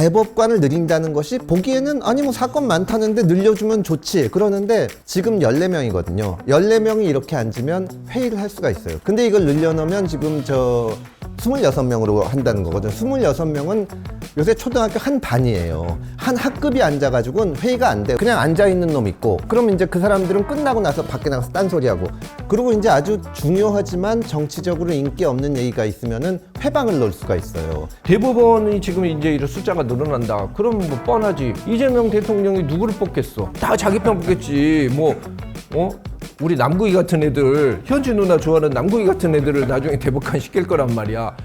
대법관을 늘린다는 것이 보기에는 아니 뭐 사건 많다는데 늘려주면 좋지 그러는데 지금 14명이거든요. 14명이 이렇게 앉으면 회의를 할 수가 있어요. 근데 이걸 늘려놓으면 지금 26명으로 한다는 거거든요. 26명은 요새 초등학교 한 반이에요. 한 학급이 앉아가지고는 회의가 안 돼요. 그냥 앉아있는 놈 있고 그럼 이제 그 사람들은 끝나고 나서 밖에 나가서 딴소리하고 그리고 이제 아주 중요하지만 정치적으로 인기 없는 얘기가 있으면은 회방을 넣을 수가 있어요. 대법원이 지금 이제 이런 숫자가 늘어난다. 그럼 뭐 뻔하지. 이재명 대통령이 누구를 뽑겠어? 다 자기 편 뽑겠지. 우리 남구이 같은 애들, 현지 누나 좋아하는 남구이 같은 애들을 나중에 대법관 시킬 거란 말이야.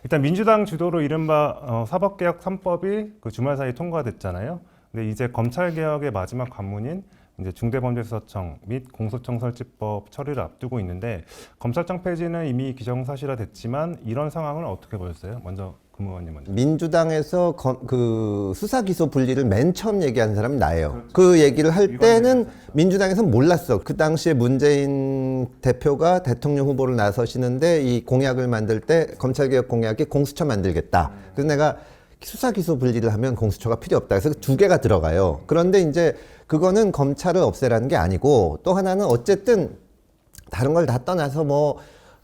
일단 민주당 주도로 이른바 사법개혁 3법이 그 주말 사이 통과됐잖아요. 근데 이제 검찰개혁의 마지막 관문인 이제 중대범죄수사청 및 공소청 설치법 처리를 앞두고 있는데 검찰청 폐지는 이미 기정사실화됐지만 이런 상황은 어떻게 보였어요? 먼저 금의원님 먼저. 민주당에서 그 수사기소 분리를 맨 처음 얘기한 사람이 나예요. 그렇죠. 그 얘기를 할 때는 민주당에서는 몰랐어. 그 당시에 문재인 대표가 대통령 후보를 나서시는데 이 공약을 만들 때 검찰개혁 공약이 공수처 만들겠다. 그래서 내가 수사기소 분리를 하면 공수처가 필요 없다. 그래서 두 개가 들어가요. 그런데 이제 그거는 검찰을 없애라는 게 아니고 또 하나는 어쨌든 다른 걸 다 떠나서 뭐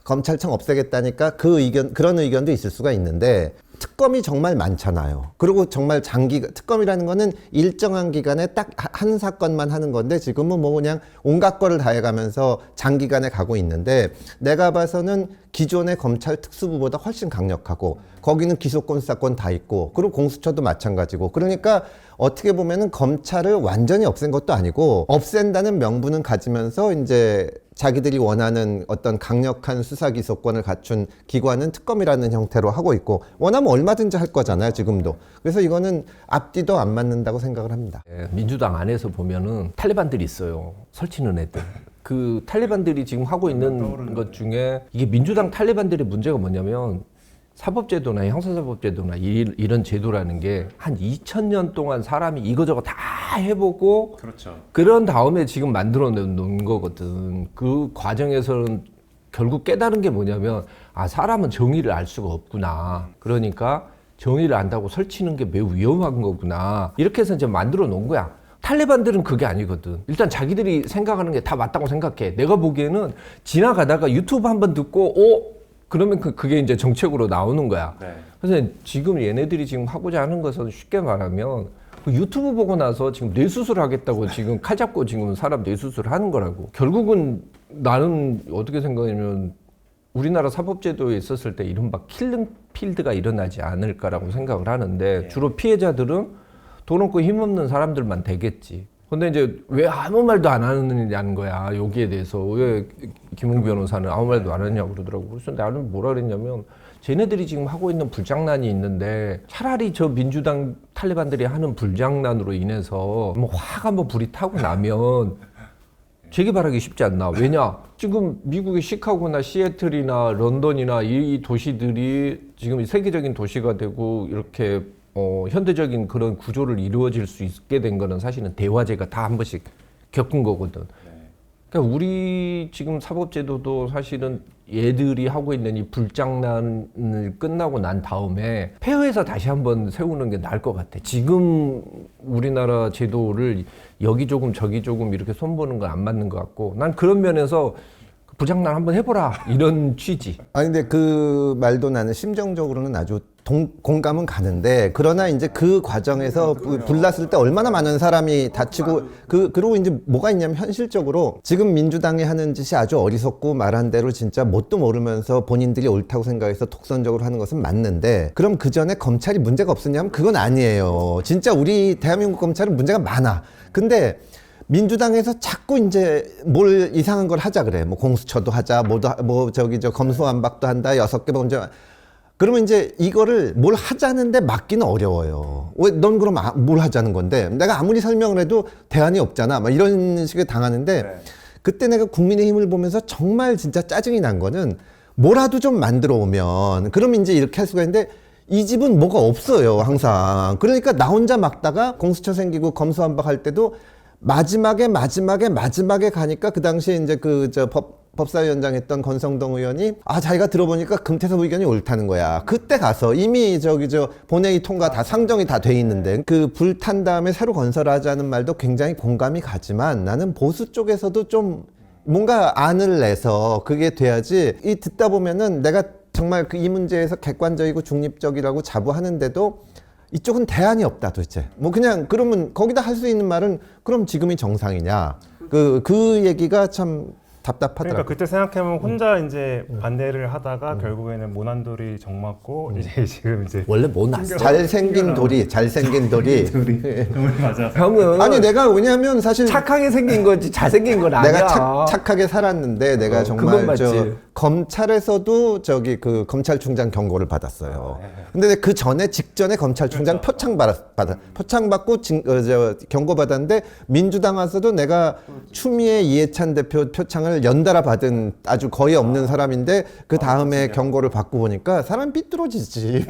검찰청 없애겠다니까 그런 의견도 있을 수가 있는데 특검이 정말 많잖아요. 그리고 정말 특검이라는 거는 일정한 기간에 딱 한 사건만 하는 건데 지금은 뭐 그냥 온갖 거를 다 해가면서 장기간에 가고 있는데 내가 봐서는 기존의 검찰 특수부보다 훨씬 강력하고 거기는 기소권, 수사권 다 있고 그리고 공수처도 마찬가지고 그러니까 어떻게 보면은 검찰을 완전히 없앤 것도 아니고 없앤다는 명분은 가지면서 이제 자기들이 원하는 어떤 강력한 수사 기소권을 갖춘 기관은 특검이라는 형태로 하고 있고 원하면 얼마든지 할 거잖아요 지금도. 그래서 이거는 앞뒤도 안 맞는다고 생각을 합니다. 민주당 안에서 보면은 탈레반들이 있어요. 설치는 애들. 그 탈레반들이 지금 하고 있는 것 중에 이게 민주당 탈레반들의 문제가 뭐냐면 사법제도나 형사사법제도나 이런 제도라는 게 한 2000년 동안 사람이 이거저거 다 해보고 그렇죠. 그런 다음에 지금 만들어 놓은 거거든. 그 과정에서는 결국 깨달은 게 뭐냐면 사람은 정의를 알 수가 없구나. 그러니까 정의를 안다고 설치는 게 매우 위험한 거구나. 이렇게 해서 이제 만들어 놓은 거야. 탈레반들은 그게 아니거든. 일단 자기들이 생각하는 게 다 맞다고 생각해. 내가 보기에는 지나가다가 유튜브 한번 듣고 그러면 그게 이제 정책으로 나오는 거야. 네. 그래서 지금 얘네들이 지금 하고자 하는 것은 쉽게 말하면 그 유튜브 보고 나서 지금 뇌수술 하겠다고 지금 칼 잡고 지금 사람 뇌수술 하는 거라고. 결국은 나는 어떻게 생각하냐면 우리나라 사법제도에 있었을 때 이른바 킬링 필드가 일어나지 않을까라고 생각을 하는데 주로 피해자들은 돈 없고 힘없는 사람들만 되겠지. 근데 이제 왜 아무 말도 안 하느냐는 거야. 여기에 대해서. 왜 김웅 변호사는 아무 말도 안 하느냐고 그러더라고. 그래서 나는 뭐라 그랬냐면 쟤네들이 지금 하고 있는 불장난이 있는데 차라리 저 민주당 탈레반들이 하는 불장난으로 인해서 뭐 화가 한번 불이 타고 나면 재개발하기 쉽지 않나. 왜냐? 지금 미국의 시카고나 시애틀이나 런던이나 이 도시들이 지금 세계적인 도시가 되고 이렇게 현대적인 그런 구조를 이루어질 수 있게 된 거는 사실은 대화제가 다 한 번씩 겪은 거거든. 그러니까 우리 지금 사법제도도 사실은 얘들이 하고 있는 이 불장난을 끝나고 난 다음에 폐허해서 다시 한번 세우는 게 나을 것 같아. 지금 우리나라 제도를 여기 조금 저기 조금 이렇게 손보는 건 안 맞는 것 같고 난 그런 면에서 부장난 한번 해보라 이런 취지. 근데 그 말도 나는 심정적으로는 아주 공감은 가는데 그러나 이제 그 과정에서 불났을 때 얼마나 많은 사람이 다치고 그리고 이제 뭐가 있냐면 현실적으로 지금 민주당이 하는 짓이 아주 어리석고 말한 대로 진짜 뭣도 모르면서 본인들이 옳다고 생각해서 독선적으로 하는 것은 맞는데 그럼 그 전에 검찰이 문제가 없었냐면 그건 아니에요. 진짜 우리 대한민국 검찰은 문제가 많아. 근데 민주당에서 자꾸 이제 뭘 이상한 걸 하자 그래. 뭐 공수처도 하자, 검수완박도 한다, 6개 범죄. 그러면 이제 이거를 뭘 하자는데 막기는 어려워요. 왜 넌 그럼 뭘 하자는 건데? 내가 아무리 설명을 해도 대안이 없잖아. 막 이런 식의 당하는데 그때 내가 국민의힘을 보면서 정말 진짜 짜증이 난 거는 뭐라도 좀 만들어 오면 그럼 이제 이렇게 할 수가 있는데 이 집은 뭐가 없어요, 항상. 그러니까 나 혼자 막다가 공수처 생기고 검수완박 할 때도 마지막에 가니까 그 당시에 이제 법사위원장 했던 권성동 의원이 자기가 들어보니까 금태섭 의견이 옳다는 거야. 그때 가서 이미 본회의 통과 다 상정이 다 돼 있는데 그 불탄 다음에 새로 건설하자는 말도 굉장히 공감이 가지만 나는 보수 쪽에서도 좀 뭔가 안을 내서 그게 돼야지 이 듣다 보면은 내가 정말 이 문제에서 객관적이고 중립적이라고 자부하는데도 이쪽은 대안이 없다 도대체. 뭐 그냥 그러면 거기다 할 수 있는 말은 그럼 지금이 정상이냐. 그 얘기가 참 답답하더라고요. 그러니까 그때 생각해보면 혼자 이제 반대를 하다가 결국에는 모난돌이 정맞고 이제 지금 이제 원래 뭐 났어? 잘생긴 돌이 맞아. 형은 아니 내가 왜냐하면 사실 착하게 생긴 거지 잘생긴 건 아니야. 내가 착하게 살았는데 내가 그건 정말 맞지. 검찰에서도 그 검찰총장 경고를 받았어요. 근데 그 직전에 검찰총장 표창 받고 경고 받았는데 민주당 와서도 내가 추미애 이해찬 대표 표창을 연달아 받은 아주 거의 없는 사람인데 그 다음에 경고를 받고 보니까 사람 삐뚤어지지.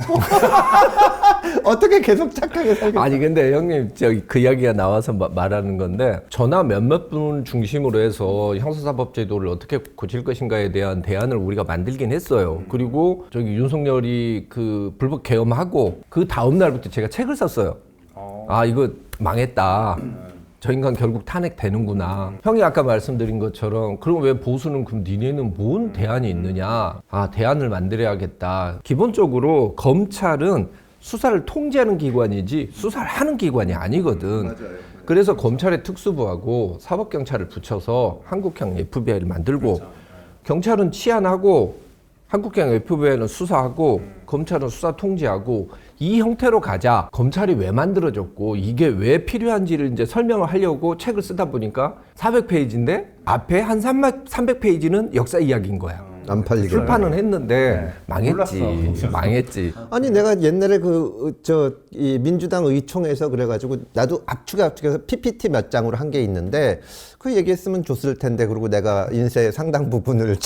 어떻게 계속 착하게 살겠어? 아니 근데 형님 그 이야기가 나와서 말하는 건데 저나 몇몇 분 중심으로 해서 형사사법제도를 어떻게 고칠 것인가에 대한 대안을 우리가 만들긴 했어요. 그리고 윤석열이 그 불법 계엄하고 그 다음 날부터 제가 책을 썼어요. 이거 망했다. 저 인간 결국 탄핵되는구나. 형이 아까 말씀드린 것처럼 그럼 왜 보수는 그럼 니네는 뭔 대안이 있느냐. 대안을 만들어야겠다. 기본적으로 검찰은 수사를 통제하는 기관이지 수사를 하는 기관이 아니거든. 맞아요. 그래서 검찰의 특수부하고 사법경찰을 붙여서 한국형 FBI를 만들고 경찰은 치안하고 한국형 FBI는 수사하고 검찰은 수사 통제하고 이 형태로 가자. 검찰이 왜 만들어졌고 이게 왜 필요한지를 이제 설명을 하려고 책을 쓰다 보니까 400페이지인데 앞에 한 300페이지는 역사 이야기인 거야. 안 팔리게. 출판은 했는데 망했지. 아니 내가 옛날에 이 민주당 의총에서 그래가지고 나도 압축해서 PPT 몇 장으로 한 게 있는데 그 얘기했으면 줬을 텐데 그리고 내가 인쇄 상당 부분을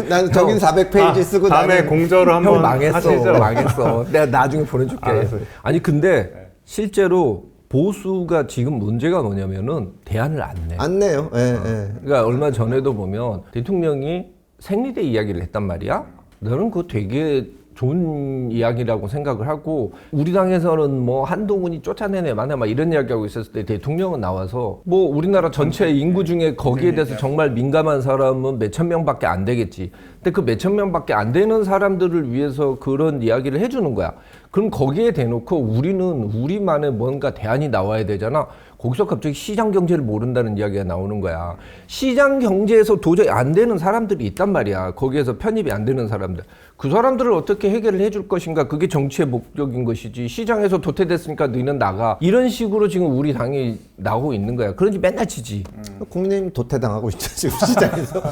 나는 저긴 400페이지 쓰고 다음에 나는 공저로 한번 망했어. 내가 나중에 보내줄게. 아니 근데 실제로 보수가 지금 문제가 뭐냐면은 대안을 안 내. 안 내요. 예. 그러니까 얼마 전에도 보면 대통령이 생리대 이야기를 했단 말이야. 너는 그거 되게 좋은 이야기라고 생각을 하고 우리 당에서는 뭐 한동훈이 쫓아내네 마네 막 이런 이야기하고 있었을 때 대통령은 나와서 뭐 우리나라 전체 인구 중에 거기에 대해서 정말 민감한 사람은 몇천 명밖에 안 되겠지. 근데 그 몇천 명밖에 안 되는 사람들을 위해서 그런 이야기를 해주는 거야. 그럼 거기에 대놓고 우리는 우리만의 뭔가 대안이 나와야 되잖아. 거기서 갑자기 시장 경제를 모른다는 이야기가 나오는 거야. 시장 경제에서 도저히 안 되는 사람들이 있단 말이야. 거기에서 편입이 안 되는 사람들. 그 사람들을 어떻게 해결을 해줄 것인가. 그게 정치의 목적인 것이지. 시장에서 도태됐으니까 너희는 나가. 이런 식으로 지금 우리 당이 나오고 있는 거야. 그런지 맨날 치지. 국민의힘 도태당하고 있죠 지금 시장에서.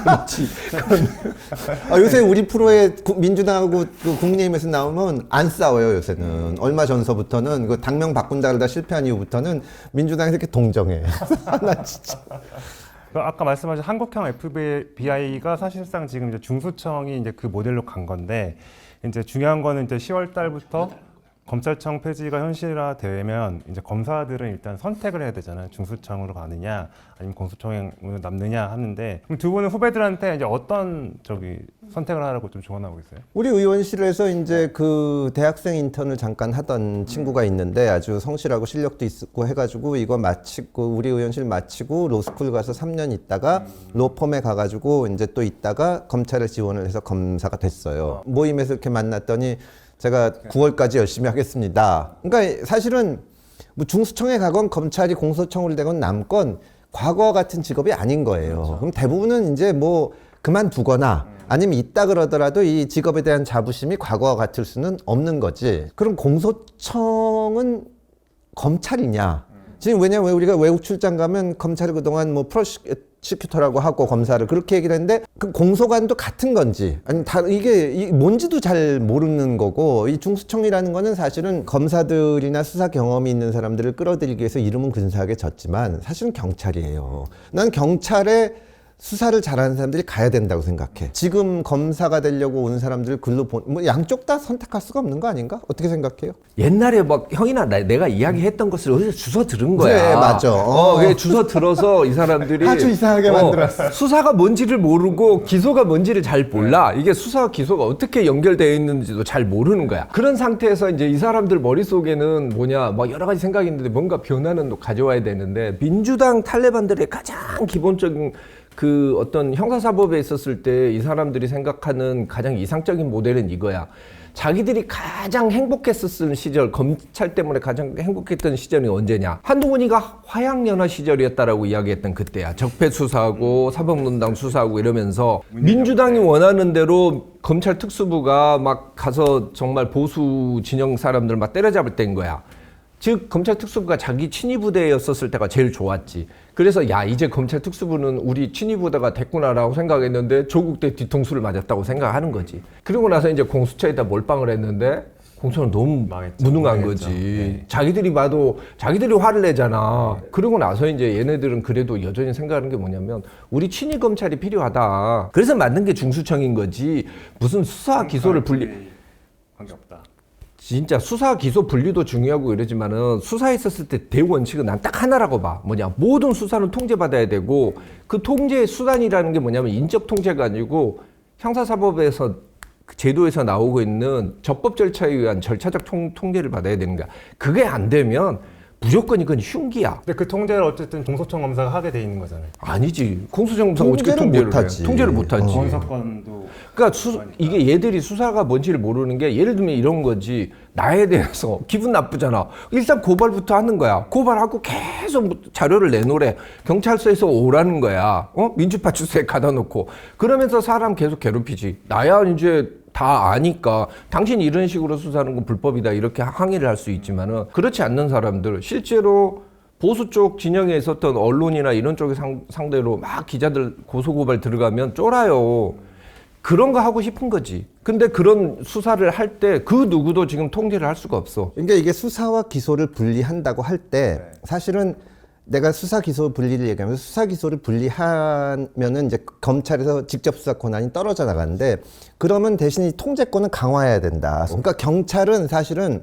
그렇지. 요새 우리 프로에 민주당하고 국민의힘에서 나오면 안 싸워요 요새는. 얼마 전서부터는 그 당명 바꾼다 그러다 실패한 이후부터는 민주당에서 이렇게 동정해. 나 진짜. 아까 말씀하신 한국형 FBI가 사실상 지금 이제 중수청이 이제 그 모델로 간 건데 이제 중요한 거는 이제 10월 달부터 검찰청 폐지가 현실화되면 이제 검사들은 일단 선택을 해야 되잖아요. 중수청으로 가느냐 아니면 공수청으로 남느냐 하는데 그럼 두 분은 후배들한테 이제 어떤 선택을 하라고 좀 조언하고 있어요? 우리 의원실에서 이제 그 대학생 인턴을 잠깐 하던 친구가 있는데 아주 성실하고 실력도 있고 해가지고 이거 마치고 우리 의원실 마치고 로스쿨 가서 3년 있다가 로펌에 가가지고 이제 또 있다가 검찰에 지원을 해서 검사가 됐어요. 모임에서 이렇게 만났더니 제가 9월까지 열심히 하겠습니다. 그러니까 사실은 뭐 중수청에 가건 검찰이 공소청으로 되건 남건 과거 같은 직업이 아닌 거예요. 그렇죠. 그럼 대부분은 이제 뭐 그만두거나 아니면 있다 그러더라도 이 직업에 대한 자부심이 과거와 같을 수는 없는 거지. 그럼 공소청은 검찰이냐? 지금 왜냐면 우리가 외국 출장 가면 검찰이 그동안 뭐 프로시큐터라고 하고 검사를 그렇게 얘기를 했는데 그 공소관도 같은 건지 아니 이게 뭔지도 잘 모르는 거고 이 중수청이라는 거는 사실은 검사들이나 수사 경험이 있는 사람들을 끌어들이기 위해서 이름은 근사하게 졌지만 사실은 경찰이에요. 난 경찰의 수사를 잘하는 사람들이 가야 된다고 생각해. 지금 검사가 되려고 온 사람들 글로 뭐 양쪽 다 선택할 수가 없는 거 아닌가? 어떻게 생각해요? 옛날에 막 형이나 내가 이야기했던 것을 어디서 주워 들은 거야. 그래, 맞아. 그게 주워 들어서 이 사람들이 아주 이상하게 만들었어. 수사가 뭔지를 모르고 기소가 뭔지를 잘 몰라. 이게 수사와 기소가 어떻게 연결되어 있는지도 잘 모르는 거야. 그런 상태에서 이제 이 사람들 머릿속에는 뭐냐, 막 여러 가지 생각이 있는데 뭔가 변화는 가져와야 되는데, 민주당 탈레반들의 가장 기본적인 그 어떤 형사사법에 있었을 때 이 사람들이 생각하는 가장 이상적인 모델은 이거야. 자기들이 가장 행복했었을 시절, 검찰 때문에 가장 행복했던 시절이 언제냐? 한동훈이가 화양연화 시절이었다라고 이야기했던 그때야. 적폐 수사하고 사법농단 수사하고 이러면서 민주당이 원하는 대로 검찰 특수부가 막 가서 정말 보수 진영 사람들 막 때려잡을 때인 거야. 즉 검찰 특수부가 자기 친위 부대였었을 때가 제일 좋았지. 그래서 야, 이제 검찰 특수부는 우리 친위 부대가 됐구나라고 생각했는데 조국 때 뒤통수를 맞았다고 생각하는 거지. 그리고 나서 이제 공수처에다 몰빵을 했는데 공수처는 너무 망했죠. 무능한 망했죠. 거지. 네. 자기들이 봐도 자기들이 화를 내잖아. 그리고 나서 이제 얘네들은 그래도 여전히 생각하는 게 뭐냐면 우리 친위 검찰이 필요하다. 그래서 만든 게 중수청인 거지. 무슨 수사 기소를 분리 관계없다. 진짜 수사 기소 분리도 중요하고 이러지만은 수사했었을 때 대원칙은 난 딱 하나라고 봐. 뭐냐, 모든 수사는 통제받아야 되고, 그 통제의 수단이라는 게 뭐냐면 인적 통제가 아니고 형사사법에서 그 제도에서 나오고 있는 적법 절차에 의한 절차적 통제를 받아야 되는 거야. 그게 안 되면 무조건 이건 흉기야. 근데 그 통제를 어쨌든 공소청 검사가 하게 돼 있는 거잖아요. 아니지. 공수처 검사가 어떻게 통제를 통제를 못하지. 해? 통제를 못하지. 건사건도 그러니까 이게 얘들이 수사가 뭔지를 모르는 게, 예를 들면 이런 거지. 나에 대해서 기분 나쁘잖아. 일단 고발부터 하는 거야. 고발하고 계속 자료를 내놓으래. 경찰서에서 오라는 거야. 민주파 주소에 가다 놓고. 그러면서 사람 계속 괴롭히지. 나야 이제 다 아니까 당신 이런 식으로 수사하는 건 불법이다 이렇게 항의를 할 수 있지만은, 그렇지 않는 사람들, 실제로 보수 쪽 진영에 있었던 언론이나 이런 쪽에 상대로 막 기자들 고소고발 들어가면 쫄아요. 그런 거 하고 싶은 거지. 근데 그런 수사를 할 때 그 누구도 지금 통제를 할 수가 없어. 그러니까 이게 수사와 기소를 분리한다고 할 때 사실은 내가 수사 기소 분리를 얘기하면서 수사 기소를 분리하면은 이제 검찰에서 직접 수사 권한이 떨어져 나가는데, 그러면 대신 이 통제권은 강화해야 된다. 그러니까 경찰은 사실은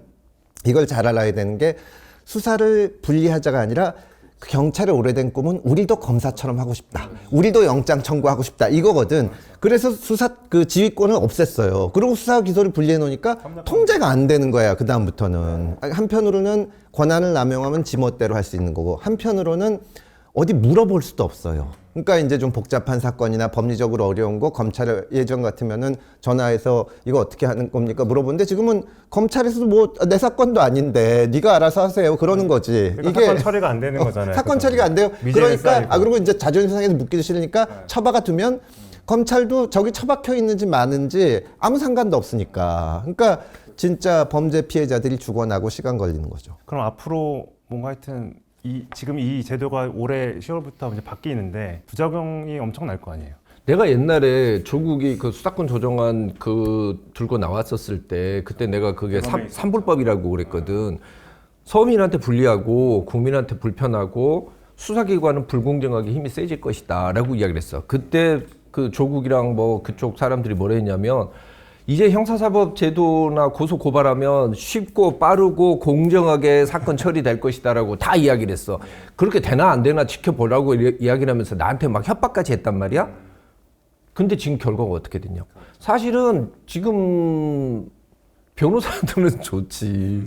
이걸 잘 알아야 되는 게, 수사를 분리하자가 아니라 그 경찰의 오래된 꿈은 우리도 검사처럼 하고 싶다. 우리도 영장 청구하고 싶다. 이거거든. 그래서 수사 그 지휘권을 없앴어요. 그리고 수사 기소를 분리해 놓으니까 통제가 안 되는 거야. 그 다음부터는. 한편으로는 권한을 남용하면 지멋대로 할 수 있는 거고, 한편으로는 어디 물어볼 수도 없어요. 그러니까 이제 좀 복잡한 사건이나 법리적으로 어려운 거 검찰 예전 같으면은 전화해서 이거 어떻게 하는 겁니까 물어보는데, 지금은 검찰에서도 뭐 내 사건도 아닌데 네가 알아서 하세요 그러는 거지. 그러니까 사건 처리가 안 되는 거잖아요. 사건 처리가 안 돼요. 미제는 그러니까 쌓이고. 그리고 이제 자존심 상해서 묻기도 싫으니까 처박아 두면 검찰도 저기 처박혀 있는지 마는지 아무 상관도 없으니까. 그러니까 진짜 범죄 피해자들이 죽어나고 시간 걸리는 거죠. 그럼 앞으로 뭔가 하여튼 지금 이 제도가 올해 10월부터 이제 바뀌는데 부작용이 엄청 날 거 아니에요. 내가 옛날에 조국이 그 수사권 조정안 그 들고 나왔었을 때, 그때 내가 그게 삼불법이라고 그랬거든. 서민한테 불리하고 국민한테 불편하고 수사기관은 불공정하게 힘이 세질 것이다 라고 이야기를 했어. 그때 그 조국이랑 뭐 그쪽 사람들이 뭐라 했냐면, 이제 형사사법 제도나 고소 고발하면 쉽고 빠르고 공정하게 사건 처리될 것이다라고 다 이야기를 했어. 그렇게 되나 안 되나 지켜보라고 이야기를 하면서 나한테 막 협박까지 했단 말이야. 근데 지금 결과가 어떻게 됐냐고. 사실은 지금 변호사들은 좋지.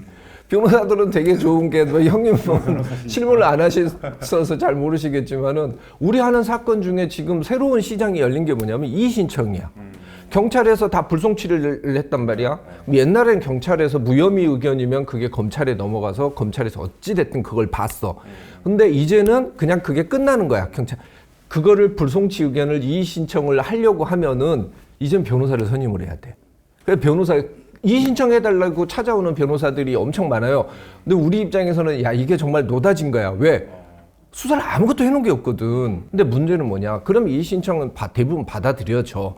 변호사들은 되게 좋은 게, 뭐 형님 뭐 실무를 안 하셔서 잘 모르시겠지만은, 우리 하는 사건 중에 지금 새로운 시장이 열린 게 뭐냐면 이의신청이야. 경찰에서 다 불송치를 했단 말이야. 옛날엔 경찰에서 무혐의 의견이면 그게 검찰에 넘어가서 검찰에서 어찌됐든 그걸 봤어. 근데 이제는 그냥 그게 끝나는 거야. 경찰 그거를 불송치 의견을 이의신청을 하려고 하면은 이젠 변호사를 선임을 해야 돼. 그래서 변호사 이의신청해달라고 찾아오는 변호사들이 엄청 많아요. 근데 우리 입장에서는 야, 이게 정말 노다진 거야. 왜? 수사를 아무것도 해놓은 게 없거든. 근데 문제는 뭐냐? 그럼 이의신청은 대부분 받아들여져.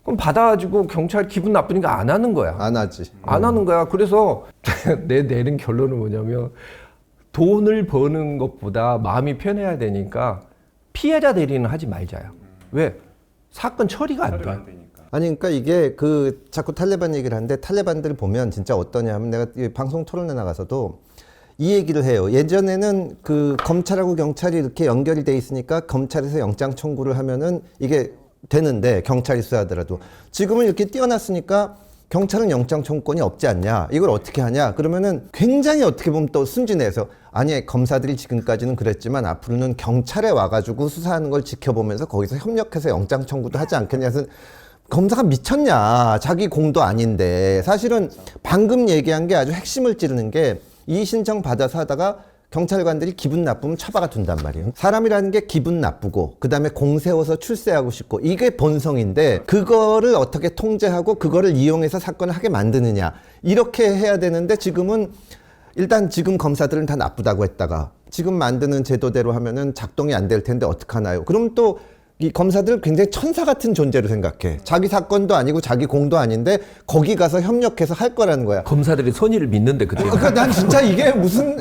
그럼 받아가지고 경찰 기분 나쁘니까 안 하는 거야. 안 하지. 안 하는 거야. 그래서 내린 결론은 뭐냐면, 돈을 버는 것보다 마음이 편해야 되니까 피해자 대리는 하지 말자요. 왜? 사건 처리가 안 돼. 아니 그러니까 이게 그 자꾸 탈레반 얘기를 하는데 탈레반들 보면 진짜 어떠냐면 내가 이 방송 토론에 나가서도 이 얘기를 해요. 예전에는 그 검찰하고 경찰이 이렇게 연결이 돼 있으니까 검찰에서 영장 청구를 하면은 이게 되는데 경찰이 수사하더라도 지금은 이렇게 띄어놨으니까 경찰은 영장 청구권이 없지 않냐. 이걸 어떻게 하냐. 그러면은 굉장히 어떻게 보면 또 순진해서 아니 검사들이 지금까지는 그랬지만 앞으로는 경찰에 와가지고 수사하는 걸 지켜보면서 거기서 협력해서 영장 청구도 하지 않겠냐. 해서 검사가 미쳤냐. 자기 공도 아닌데. 사실은 방금 얘기한 게 아주 핵심을 찌르는 게 이의 신청 받아서 하다가 경찰관들이 기분 나쁘면 처박아 둔단 말이에요. 사람이라는 게 기분 나쁘고 그다음에 공 세워서 출세하고 싶고 이게 본성인데 그거를 어떻게 통제하고 그거를 이용해서 사건을 하게 만드느냐. 이렇게 해야 되는데 지금은 일단 지금 검사들은 다 나쁘다고 했다가 지금 만드는 제도대로 하면은 작동이 안 될 텐데 어떡하나요? 그럼 또 이 검사들 굉장히 천사 같은 존재로 생각해. 자기 사건도 아니고 자기 공도 아닌데 거기 가서 협력해서 할 거라는 거야. 검사들이 선의를 믿는데 그때. 그러니까 난 진짜 이게 무슨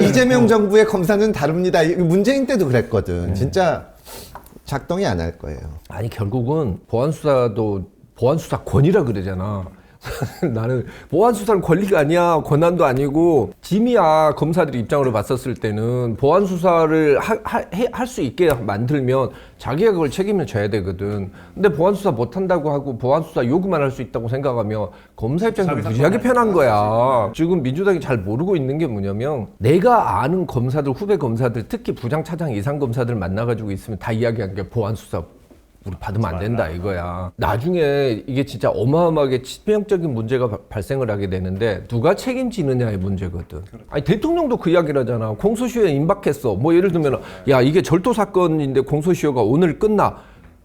이재명 정부의 검사는 다릅니다. 문재인 때도 그랬거든. 진짜 작동이 안 할 거예요. 아니 결국은 보안수사도 보안수사권이라 그러잖아. 나는 보안수사는 권리가 아니야. 권한도 아니고 짐이야. 검사들이 입장으로 봤었을 때는 보안수사를 할 수 있게 만들면 자기가 그걸 책임을 져야 되거든. 근데 보안수사 못한다고 하고 보안수사 요구만 할 수 있다고 생각하면 검사 입장에서 무지하게 편한 거야. 지금 민주당이 잘 모르고 있는 게 뭐냐면 내가 아는 검사들, 후배 검사들, 특히 부장, 차장 이상 검사들 만나가지고 있으면 다 이야기한 게 보안수사 우리 받으면 안 된다 이거야. 나중에 이게 진짜 어마어마하게 치명적인 문제가 발생을 하게 되는데 누가 책임지느냐의 문제거든. 아니 대통령도 그 이야기를 하잖아. 공소시효에 임박했어. 뭐 예를 들면 야 이게 절도 사건인데 공소시효가 오늘 끝나.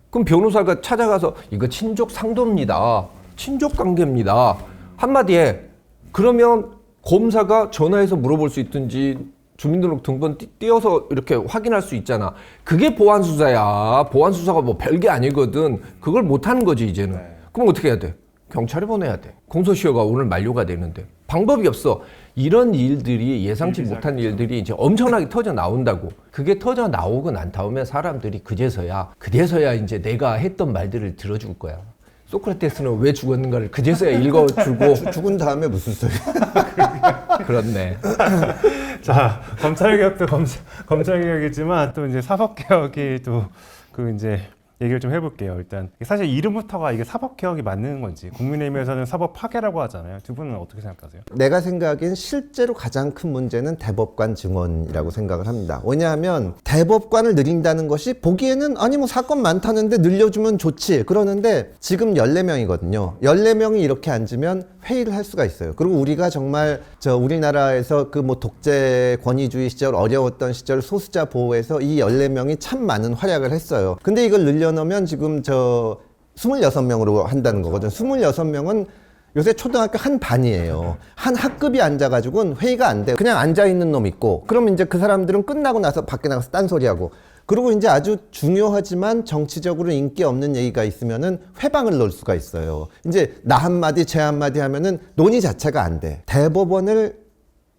그럼 변호사가 찾아가서 이거 친족 상도입니다. 친족 관계입니다. 한마디에 그러면 검사가 전화해서 물어볼 수 있든지 주민등록 등본 띄어서 이렇게 확인할 수 있잖아. 그게 보안수사야. 보안수사가 뭐 별게 아니거든. 그걸 못하는 거지 이제는. 그럼 어떻게 해야 돼? 경찰에 보내야 돼. 공소시효가 오늘 만료가 되는데. 방법이 없어. 이런 일들이 예상치 못한 일들이 이제 엄청나게 터져 나온다고. 그게 터져 나오고 난 다음에 사람들이 그제서야 이제 내가 했던 말들을 들어줄 거야. 소크라테스는 왜 죽었는가를 그제서야 읽어주고. 죽은 다음에 무슨 소리? 그렇네. 자, 검찰개혁도 검찰개혁이지만 또 이제 사법개혁이 또 그 이제 얘기를 좀 해볼게요. 일단 사실 이름부터가 이게 사법개혁이 맞는 건지 국민의힘에서는 사법 파괴라고 하잖아요. 두 분은 어떻게 생각하세요? 내가 생각엔 실제로 가장 큰 문제는 대법관 증원이라고 생각을 합니다. 왜냐하면 대법관을 늘린다는 것이 보기에는 아니 뭐 사건 많다는데 늘려주면 좋지 그러는데 지금 14명이거든요. 14명이 이렇게 앉으면 회의를 할 수가 있어요. 그리고 우리가 정말 우리나라에서 그 뭐 독재 권위주의 시절 어려웠던 시절 소수자 보호에서 이 14명이 참 많은 활약을 했어요. 근데 이걸 늘려놓으면 지금 26명으로 한다는 거거든. 26명은 요새 초등학교 한 반이에요. 한 학급이 앉아가지고는 회의가 안 돼. 그냥 앉아있는 놈 있고. 그러면 이제 그 사람들은 끝나고 나서 밖에 나가서 딴소리하고. 그리고 이제 아주 중요하지만 정치적으로 인기 없는 얘기가 있으면은 회방을 넣을 수가 있어요. 이제 나 한마디 쟤 한마디 하면은 논의 자체가 안 돼. 대법원을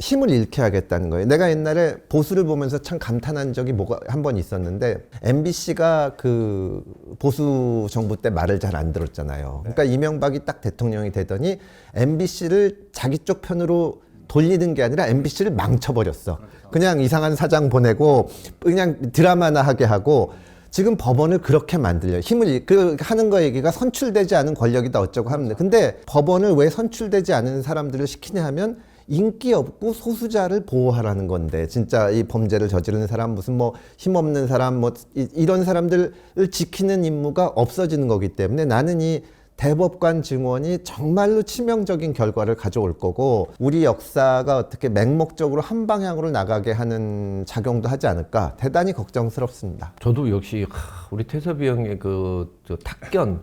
힘을 잃게 하겠다는 거예요. 내가 옛날에 보수를 보면서 참 감탄한 적이 뭐가 한 번 있었는데 MBC가 그 보수 정부 때 말을 잘 안 들었잖아요. 그러니까 이명박이 딱 대통령이 되더니 MBC를 자기 쪽 편으로 돌리는 게 아니라 MBC를 망쳐버렸어. 그냥 이상한 사장 보내고 그냥 드라마나 하게 하고 지금 법원을 그렇게 만들려요. 힘을 하는 거 얘기가 선출되지 않은 권력이다 어쩌고 하는데 근데 법원을 왜 선출되지 않은 사람들을 시키냐 하면 인기 없고 소수자를 보호하라는 건데 진짜 이 범죄를 저지르는 사람 무슨 뭐 힘없는 사람 뭐 이런 사람들을 지키는 임무가 없어지는 거기 때문에 나는 이 대법관 증원이 정말로 치명적인 결과를 가져올 거고 우리 역사가 어떻게 맹목적으로 한 방향으로 나가게 하는 작용도 하지 않을까 대단히 걱정스럽습니다. 저도 역시 우리 태섭이 형의 저 탁견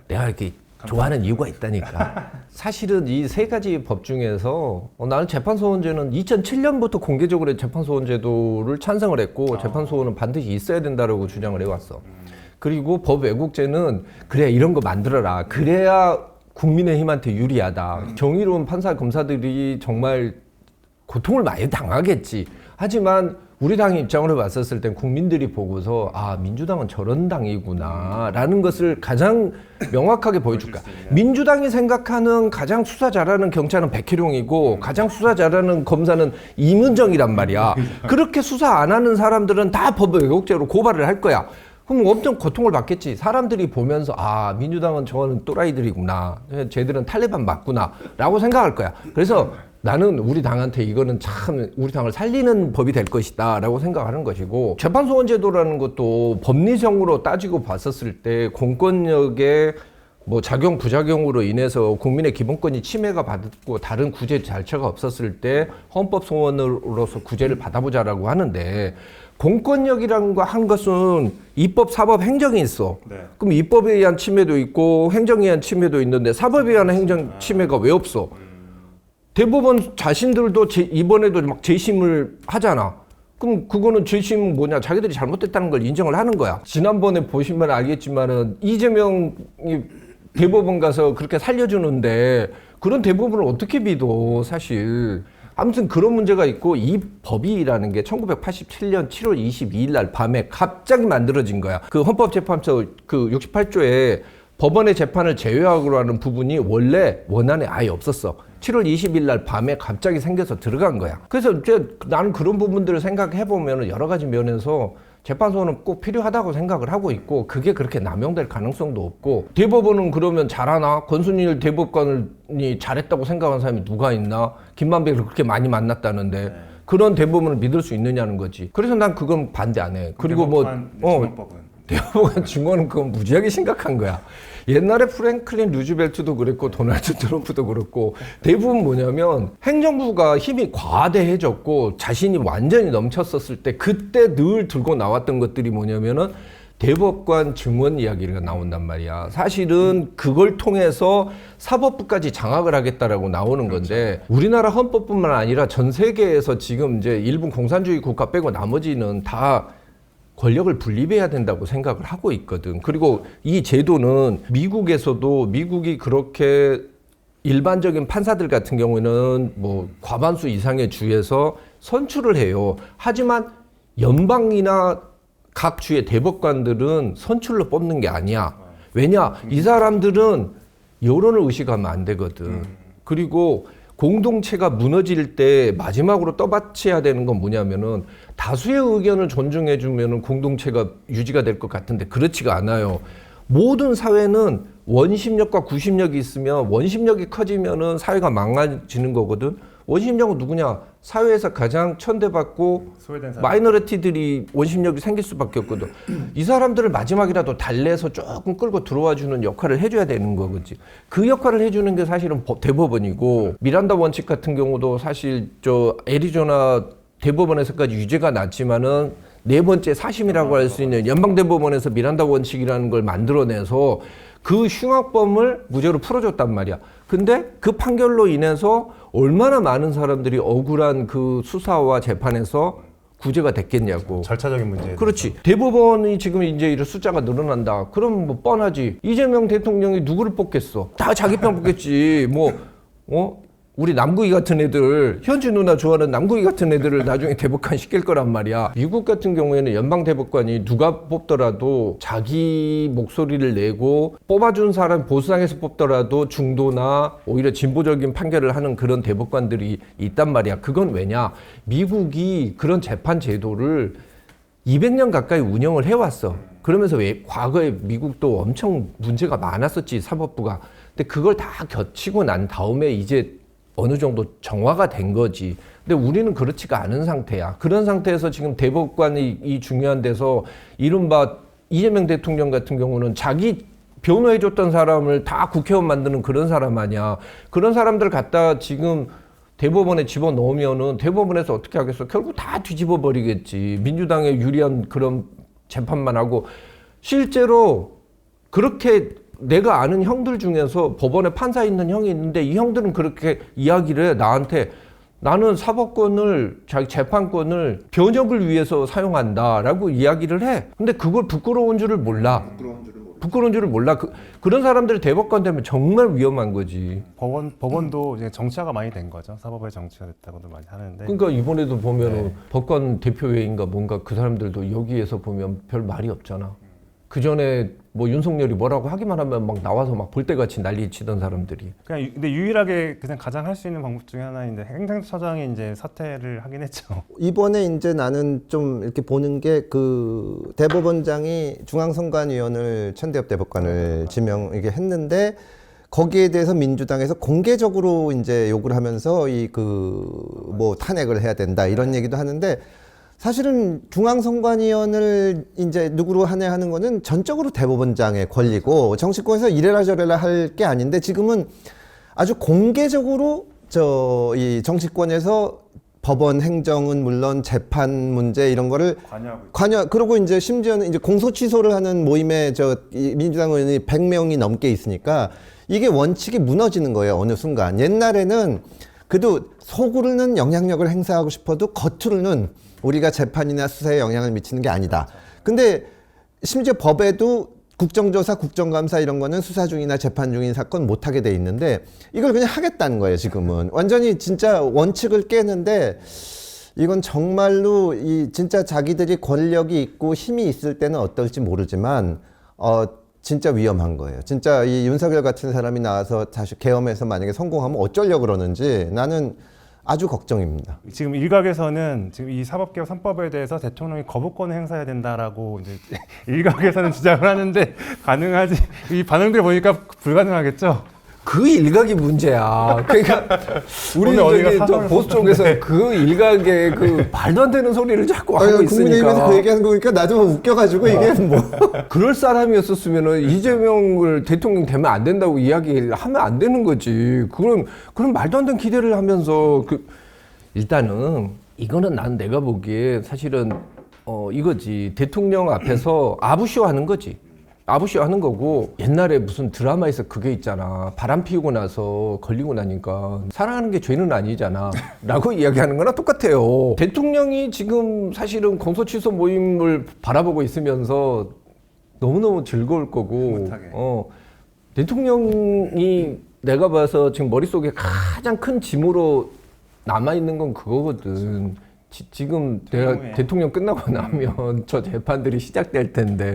내가 이렇게 좋아하는 이유가 있다니까. 사실은 이 세 가지 법 중에서 나는 재판소원제는 2007년부터 공개적으로 재판소원제도를 찬성을 했고 재판소원은 반드시 있어야 된다고 주장을 해왔어. 그리고 법 왜곡죄는 그래 이런 거 만들어라. 그래야 국민의힘한테 유리하다. 정의로운 판사 검사들이 정말 고통을 많이 당하겠지. 하지만 우리 당 입장으로 봤었을 땐 국민들이 보고서 아 민주당은 저런 당이구나라는 것을 가장 명확하게 보여줄 거야. 민주당이 생각하는 가장 수사 잘하는 경찰은 백혜룡이고 가장 수사 잘하는 검사는 이문정이란 말이야. 그렇게 수사 안 하는 사람들은 다 법 왜곡죄로 고발을 할 거야. 그럼 엄청 고통을 받겠지. 사람들이 보면서 아 민주당은 저거는 또라이들이구나. 쟤들은 탈레반 맞구나 라고 생각할 거야. 그래서 나는 우리 당한테 이거는 참 우리 당을 살리는 법이 될 것이다 라고 생각하는 것이고, 재판소원 제도라는 것도 법리적으로 따지고 봤었을 때 공권력의 뭐 작용 부작용으로 인해서 국민의 기본권이 침해가 받고 다른 구제 절차가 없었을 때 헌법 소원으로서 구제를 받아보자라고 하는데, 공권력이라는 거 한 것은 입법, 사법, 행정이 있어. 네. 그럼 입법에 의한 침해도 있고 행정에 의한 침해도 있는데 사법에 의한 행정 침해가 왜 없어? 대법원 자신들도 이번에도 막 재심을 하잖아. 그럼 그거는 재심은 뭐냐? 자기들이 잘못됐다는 걸 인정을 하는 거야. 지난번에 보시면 알겠지만은 이재명이 대법원 가서 그렇게 살려주는데 그런 대법원을 어떻게 믿어, 사실. 아무튼 그런 문제가 있고, 이 법이라는 게 1987년 7월 22일 날 밤에 갑자기 만들어진 거야. 그 헌법재판소 그 68조에 법원의 재판을 제외하고 하는 부분이 원래 원안에 아예 없었어. 7월 20일 날 밤에 갑자기 생겨서 들어간 거야. 그래서 이제 나는 그런 부분들을 생각해보면 여러 가지 면에서 재판소는 꼭 필요하다고 생각을 하고 있고, 그게 그렇게 남용될 가능성도 없고, 대법원은 그러면 잘하나? 권순일 대법관이 잘했다고 생각하는 사람이 누가 있나? 김만배를 그렇게 많이 만났다는데 네. 그런 대법원을 믿을 수 있느냐는 거지. 그래서 난 그건 반대 안 해. 그리고 대법원 증언은 그건 무지하게 심각한 거야. 옛날에 프랭클린 루즈벨트도 그랬고 도널드 트럼프도 그렇고, 대부분 뭐냐면 행정부가 힘이 과대해졌고 자신이 완전히 넘쳤었을 때 그때 늘 들고 나왔던 것들이 뭐냐면은 대법관 증언 이야기가 나온단 말이야. 사실은 그걸 통해서 사법부까지 장악을 하겠다라고 나오는 건데, 우리나라 헌법뿐만 아니라 전 세계에서 지금 이제 일본 공산주의 국가 빼고 나머지는 다 권력을 분립해야 된다고 생각을 하고 있거든. 그리고 이 제도는 미국에서도, 미국이 그렇게 일반적인 판사들 같은 경우에는 뭐 과반수 이상의 주에서 선출을 해요. 하지만 연방이나 각 주의 대법관들은 선출로 뽑는 게 아니야. 왜냐? 이 사람들은 여론을 의식하면 안 되거든. 그리고 공동체가 무너질 때 마지막으로 떠받쳐야 되는 건 뭐냐면은 다수의 의견을 존중해주면은 공동체가 유지가 될 것 같은데 그렇지가 않아요. 모든 사회는 원심력과 구심력이 있으면 원심력이 커지면은 사회가 망가지는 거거든. 원심력은 누구냐? 사회에서 가장 천대받고 마이너리티들이 원심력이 생길 수밖에 없거든. 이 사람들을 마지막이라도 달래서 조금 끌고 들어와주는 역할을 해줘야 되는 거겠지. 그 역할을 해주는 게 사실은 대법원이고, 미란다 원칙 같은 경우도 사실 저 애리조나 대법원에서까지 유죄가 났지만은 네 번째 사심이라고 할 수 있는 연방대법원에서 미란다 원칙이라는 걸 만들어내서 그 흉악범을 무죄로 풀어줬단 말이야. 근데 그 판결로 인해서 얼마나 많은 사람들이 억울한 그 수사와 재판에서 구제가 됐겠냐고. 절차적인 문제. 그렇지. 대법원이 지금 이제 이런 숫자가 늘어난다. 그럼 뭐 뻔하지. 이재명 대통령이 누구를 뽑겠어? 다 자기 편 뽑겠지. 우리 남구이 같은 애들, 현지 누나 좋아하는 남구이 같은 애들을 나중에 대법관 시킬 거란 말이야. 미국 같은 경우에는 연방 대법관이 누가 뽑더라도 자기 목소리를 내고 뽑아준 사람 보수당에서 뽑더라도 중도나 오히려 진보적인 판결을 하는 그런 대법관들이 있단 말이야. 그건 왜냐? 미국이 그런 재판 제도를 200년 가까이 운영을 해왔어. 그러면서 왜 과거에 미국도 엄청 문제가 많았었지, 사법부가. 근데 그걸 다 겨치고 난 다음에 이제 어느 정도 정화가 된 거지. 근데 우리는 그렇지가 않은 상태야. 그런 상태에서 지금 대법관이 이 중요한 데서 이른바 이재명 대통령 같은 경우는 자기 변호해줬던 사람을 다 국회의원 만드는 그런 사람 아니야. 그런 사람들 갖다 지금 대법원에 집어넣으면은 대법원에서 어떻게 하겠어? 결국 다 뒤집어 버리겠지. 민주당에 유리한 그런 재판만 하고. 실제로 그렇게 내가 아는 형들 중에서 법원에 판사 있는 형이 있는데 이 형들은 그렇게 이야기를 해. 나한테 나는 사법권을, 자기 재판권을 변혁을 위해서 사용한다라고 이야기를 해. 근데 그걸 부끄러운 줄을 몰라. 부끄러운 줄을 몰라. 그런 사람들이 대법관 되면 정말 위험한 거지. 법원도 이제 정치화가 많이 된 거죠. 사법부의 정치화 됐다고도 많이 하는데. 그러니까 이번에도 보면은 네. 법관 대표회의인가 뭔가 그 사람들도 여기에서 보면 별 말이 없잖아. 그 전에 뭐 윤석열이 뭐라고 하기만 하면 막 나와서 막 볼때같이 난리 치던 사람들이. 그냥 근데 유일하게 그냥 가장 할 수 있는 방법 중에 하나인데 행정처장이 이제 사퇴를 하긴 했죠. 이번에 이제 나는 좀 이렇게 보는 게 그 대법원장이 중앙선관위원을 천대엽 대법관을 지명하게 했는데 거기에 대해서 민주당에서 공개적으로 이제 욕을 하면서 이 뭐 탄핵을 해야 된다 이런 얘기도 하는데 사실은 중앙선관위원을 이제 누구로 하는 거는 전적으로 대법원장의 권리고 정치권에서 이래라 저래라 할 게 아닌데 지금은 아주 공개적으로 이 정치권에서 법원 행정은 물론 재판 문제 이런 거를 그러고 이제 심지어는 이제 공소 취소를 하는 모임에 이 민주당 의원이 100명이 넘게 있으니까 이게 원칙이 무너지는 거예요. 어느 순간. 옛날에는 그래도 속으로는 영향력을 행사하고 싶어도 겉으로는 우리가 재판이나 수사에 영향을 미치는 게 아니다. 근데 심지어 법에도 국정조사, 국정감사 이런 거는 수사 중이나 재판 중인 사건 못 하게 돼 있는데 이걸 그냥 하겠다는 거예요, 지금은. 완전히 진짜 원칙을 깨는데 이건 정말로 진짜 자기들이 권력이 있고 힘이 있을 때는 어떨지 모르지만 진짜 위험한 거예요. 진짜 이 윤석열 같은 사람이 나와서 다시 계엄해서 만약에 성공하면 어쩌려고 그러는지 나는 아주 걱정입니다. 지금 일각에서는 지금 이 사법개혁 3법에 대해서 대통령이 거부권을 행사해야 된다라고 이제 일각에서는 주장을 하는데 가능하지? 이 반응들 보니까 불가능하겠죠? 그 일각이 문제야. 그러니까 우리 오늘 어디가 저기 보수 쪽에서 그 일각의 그 말도 안 되는 소리를 자꾸 하고 국민의힘에서 있으니까. 그 얘기하는 거 보니까 나도 웃겨가지고 이게 뭐. 그럴 사람이었었으면은 이재명을 대통령 되면 안 된다고 이야기를 하면 안 되는 거지. 그런 말도 안 되는 기대를 하면서 일단은 이거는 내가 보기에 사실은 이거지. 대통령 앞에서 아부쇼 하는 거지. 아부쇼 하는 거고 옛날에 무슨 드라마에서 그게 있잖아. 바람 피우고 나서 걸리고 나니까 사랑하는 게 죄는 아니잖아 라고 이야기하는 거나 똑같아요. 대통령이 지금 사실은 공소취소 모임을 바라보고 있으면서 너무너무 즐거울 거고 대통령이 내가 봐서 지금 머릿속에 가장 큰 짐으로 남아있는 건 그거거든. 지금 내가 대통령 끝나고 나면 저 재판들이 시작될 텐데